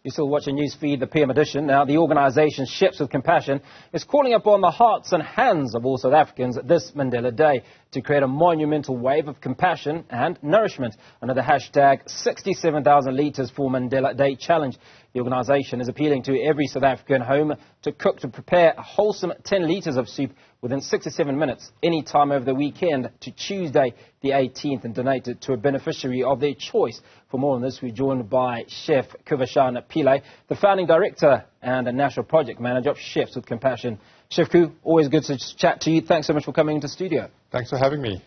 You're still watching Newsfeed, the PM edition. Now, the organisation Chefs with Compassion is calling upon the hearts and hands of all South Africans this Mandela Day to create a monumental wave of compassion and nourishment under the hashtag 67,000 litres for Mandela Day challenge. The organisation is appealing to every South African home to prepare a wholesome 10 litres of soup within 67 minutes, any time over the weekend to Tuesday the 18th, and donate it to a beneficiary of their choice. For more on this, we're joined by Chef Coovashan Pillay, the founding director and a national project manager of Chefs with Compassion. Chef Coo, always good to chat to you. Thanks so much for coming into studio. Thanks for having me.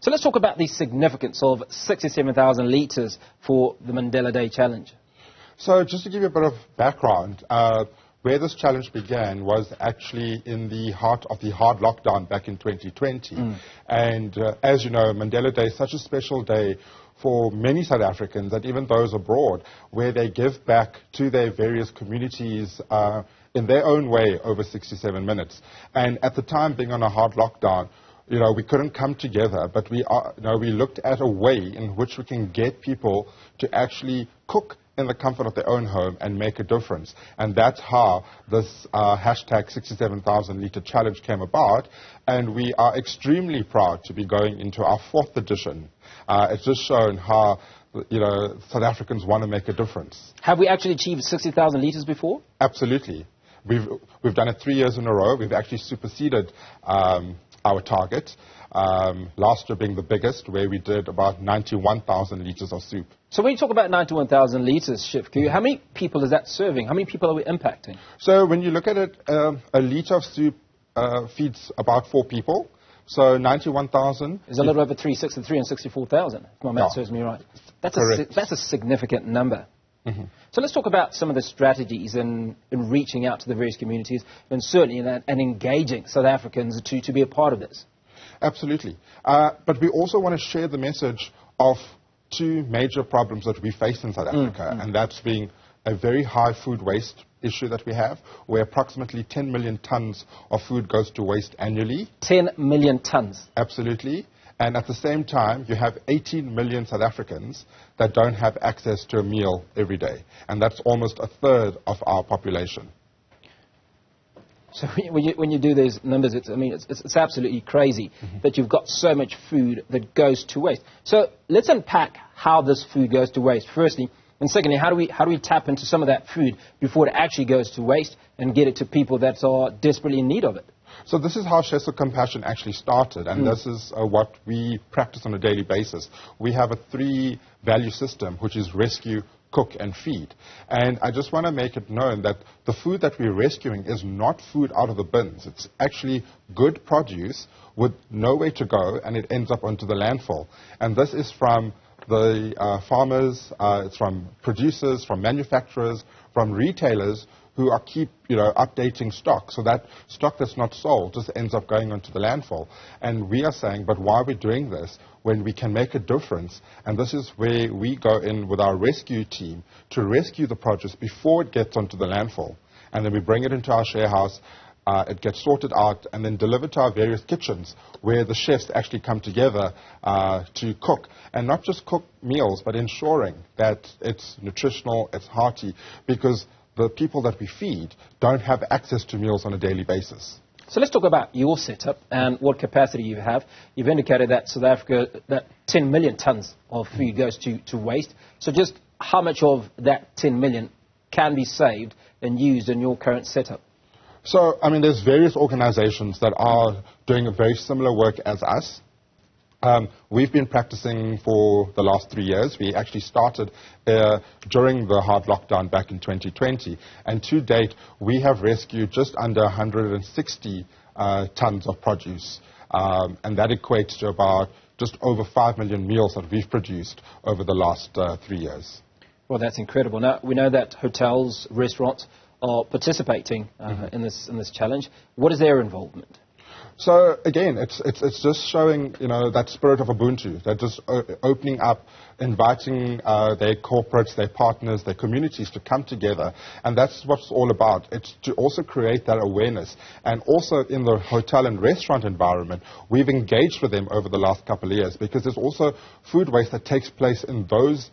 So let's talk about the significance of 67,000 litres for the Mandela Day challenge. So just to give you a bit of background, where this challenge began was actually in the heart of the hard lockdown back in 2020. And as you know, Mandela Day is such a special day for many South Africans and even those abroad, where they give back to their various communities in their own way over 67 minutes. And at the time, being on a hard lockdown, you know, we couldn't come together, but we looked at a way in which we can get people to actually cook in the comfort of their own home and make a difference. And that's how this hashtag 67,000 litre challenge came about. And we are extremely proud to be going into our 4th edition. It's just shown how, you know, South Africans want to make a difference. Have we actually achieved 60,000 litres before? Absolutely. We've done it 3 years in a row. We've actually superseded our target. Last year being the biggest, where we did about 91,000 litres of soup. So when you talk about 91,000 litres, Chef Coo, how many people is that serving? How many people are we impacting? So when you look at it, a litre of soup feeds about 4 people. So 91,000 is a little over 364,000, if my math serves me right. That's a significant number. So let's talk about some of the strategies in reaching out to the various communities and certainly and engaging South Africans to be a part of this. Absolutely. But we also want to share the message of 2 major problems that we face in South Africa, and that's being a very high food waste issue that we have, where approximately 10 million tonnes of food goes to waste annually. 10 million tonnes? Absolutely. And at the same time, you have 18 million South Africans that don't have access to a meal every day. And that's almost a third of our population. So when you do these numbers, it's absolutely crazy that you've got so much food that goes to waste. So let's unpack how this food goes to waste, firstly. And secondly, how do we tap into some of that food before it actually goes to waste and get it to people that are desperately in need of it? So this is how Chefs with Compassion actually started, and this is what we practice on a daily basis. We have a 3-value system, which is rescue, cook, and feed. And I just want to make it known that the food that we're rescuing is not food out of the bins. It's actually good produce with nowhere to go, and it ends up onto the landfill. And this is from the farmers, it's from producers, from manufacturers, from retailers who keep updating stock. So that stock that's not sold just ends up going onto the landfill. And we are saying, but why are we doing this when we can make a difference? And this is where we go in with our rescue team to rescue the produce before it gets onto the landfill. And then we bring it into our share house. It gets sorted out and then delivered to our various kitchens, where the chefs actually come together to cook. And not just cook meals, but ensuring that it's nutritional, it's hearty, because the people that we feed don't have access to meals on a daily basis. So let's talk about your setup and what capacity you have. You've indicated that South Africa, that 10 million tonnes of food goes to waste. So just how much of that 10 million can be saved and used in your current setup? So, there's various organizations that are doing a very similar work as us. We've been practicing for the last 3 years. We actually started during the hard lockdown back in 2020. And to date, we have rescued just under 160 tons of produce. And that equates to about just over 5 million meals that we've produced over the last 3 years. Well, that's incredible. Now, we know that hotels, restaurants are participating in this challenge. What is their involvement? So again, it's just showing, you know, that spirit of Ubuntu, that just opening up, inviting their corporates, their partners, their communities to come together, and that's what it's all about. It's to also create that awareness, and also in the hotel and restaurant environment, we've engaged with them over the last couple of years, because there's also food waste that takes place in those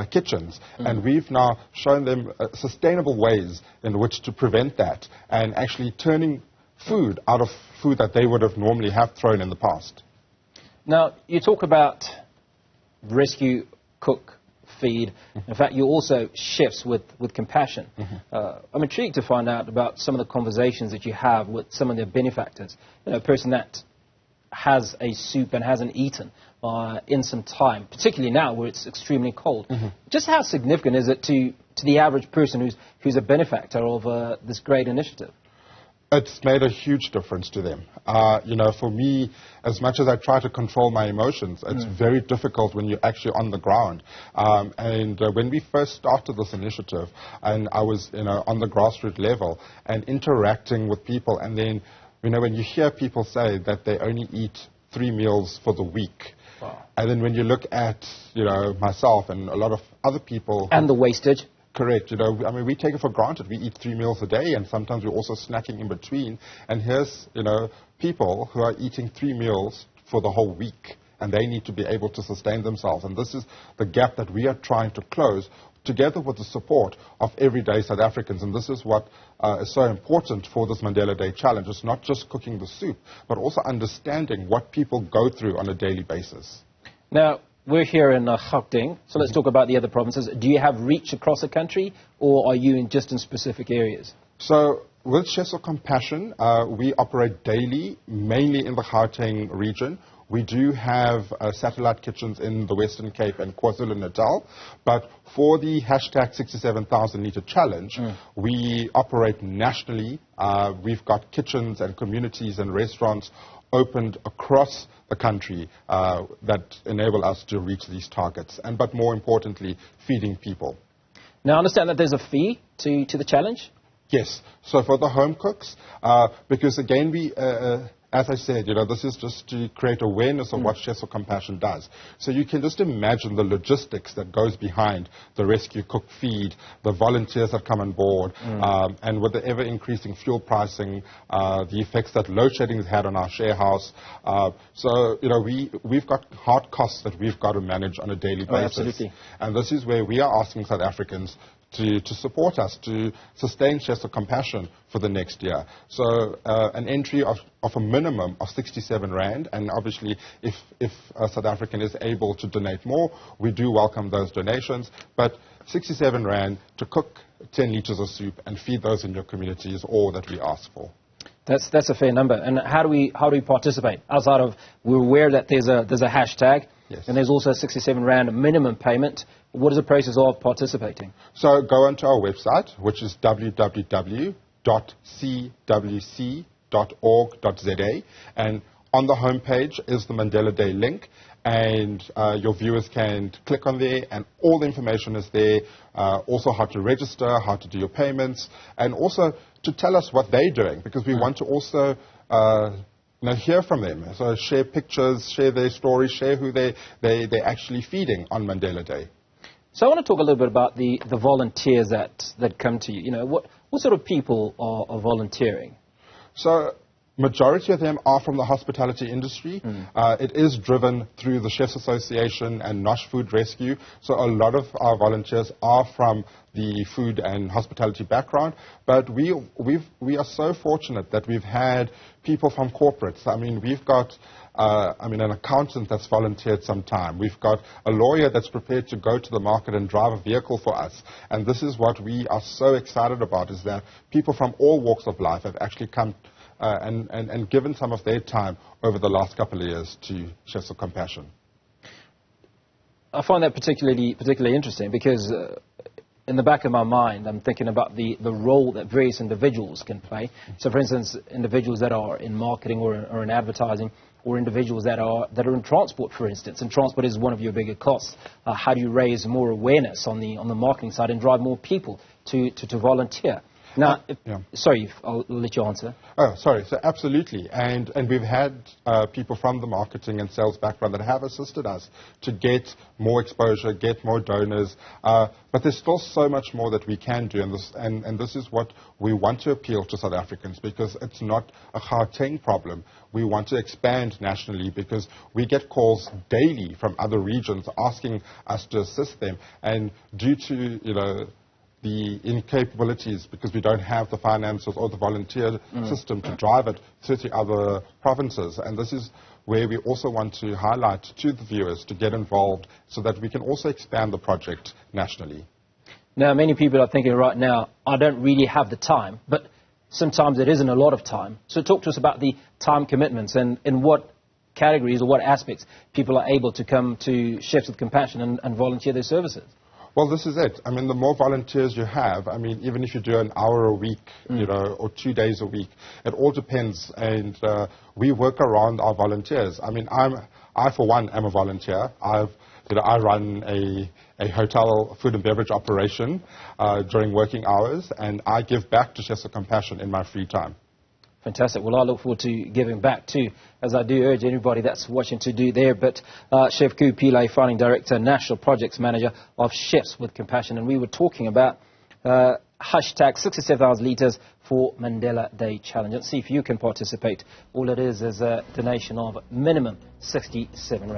kitchens, and we've now shown them sustainable ways in which to prevent that, and actually turning food out of food that they would have normally have thrown in the past. Now, you talk about rescue, cook, feed. In fact, you're also chefs with compassion. I'm intrigued to find out about some of the conversations that you have with some of their benefactors. You know, a person that has a soup and hasn't eaten in some time, particularly now where it's extremely cold. Just how significant is it to the average person who's a benefactor of this great initiative? It's made a huge difference to them. You know, for me, as much as I try to control my emotions, it's very difficult when you're actually on the ground. When we first started this initiative, and I was, you know, on the grassroots level and interacting with people, and then, you know, when you hear people say that they only eat 3 meals for the week, and then when you look at, you know, myself and a lot of other people, and the wastage. Correct. You know, I mean, we take it for granted. We eat 3 meals a day, and sometimes we're also snacking in between. And here's, you know, people who are eating 3 meals for the whole week, and they need to be able to sustain themselves. And this is the gap that we are trying to close, together with the support of everyday South Africans. And this is what is so important for this Mandela Day Challenge. It's not just cooking the soup, but also understanding what people go through on a daily basis. Now, we're here in Gauteng, so let's talk about the other provinces. Do you have reach across the country, or are you just in specific areas? So, with Chefs of Compassion, we operate daily, mainly in the Gauteng region. We do have satellite kitchens in the Western Cape and KwaZulu-Natal, but for the hashtag 67,000 litre challenge, we operate nationally. We've got kitchens and communities and restaurants opened across the country that enable us to reach these targets, but more importantly, feeding people. Now, I understand that there's a fee to the challenge? Yes. So for the home cooks, because again, we, as I said, you know, this is just to create awareness of what Chefs of Compassion does. So you can just imagine the logistics that goes behind the rescue, cook, feed, the volunteers that come on board, and with the ever-increasing fuel pricing, the effects that load shedding has had on our share house. So, you know, we've got hard costs that we've got to manage on a daily basis. Absolutely. And this is where we are asking South Africans to support us, to sustain Chefs of Compassion for the next year. So an entry of a minimum of 67 Rand, and obviously if a South African is able to donate more, we do welcome those donations, but 67 Rand to cook 10 litres of soup and feed those in your community is all that we ask for. That's a fair number. And how do we participate? Outside of, we're aware that there's a hashtag, yes, and there's also a 67 Rand minimum payment. What is the process of participating? So go onto our website, which is www.cwc.org.za, and on the homepage is the Mandela Day link, and your viewers can click on there, and all the information is there, also how to register, how to do your payments, and also to tell us what they're doing, because we want to also hear from them. So share pictures, share their stories, share who they're actually feeding on Mandela Day. So I want to talk a little bit about the volunteers that come to you. You know, what sort of people are volunteering? So majority of them are from the hospitality industry. It is driven through the Chefs Association and Nosh Food Rescue. So a lot of our volunteers are from the food and hospitality background. But we are so fortunate that we've had people from corporates. I mean, we've got an accountant that's volunteered some time. We've got a lawyer that's prepared to go to the market and drive a vehicle for us. And this is what we are so excited about, is that people from all walks of life have actually come and given some of their time over the last couple of years to Chefs of Compassion. I find that particularly interesting, because in the back of my mind, I'm thinking about the role that various individuals can play. So, for instance, individuals that are in marketing or in advertising, or individuals that are in transport, for instance. And transport is one of your bigger costs. How do you raise more awareness on the marketing side and drive more people to volunteer? Now, sorry, I'll let you answer. Oh, sorry. So absolutely. And we've had people from the marketing and sales background that have assisted us to get more exposure, get more donors. But there's still so much more that we can do. And this is what we want to appeal to South Africans, because it's not a Gauteng problem. We want to expand nationally because we get calls daily from other regions asking us to assist them. And due to, the incapabilities, because we don't have the finances or the volunteer system to drive it to the other provinces. And this is where we also want to highlight to the viewers to get involved so that we can also expand the project nationally. Now, many people are thinking right now, I don't really have the time, but sometimes it isn't a lot of time. So talk to us about the time commitments and in what categories or what aspects people are able to come to Chefs with Compassion and volunteer their services. Well, this is it. I mean, the more volunteers you have, I mean, even if you do an hour a week, or 2 days a week, it all depends. And we work around our volunteers. I mean, I for one, am a volunteer. I run a hotel food and beverage operation during working hours, and I give back to Chefs with Compassion in my free time. Fantastic. Well, I look forward to giving back too, as I do urge anybody that's watching to do there. But Chef Coovashan Pillay, Founding Director, National Projects Manager of Chefs with Compassion, and we were talking about hashtag 67,000 litres for Mandela Day Challenge. Let's see if you can participate. All it is a donation of minimum 67 rand.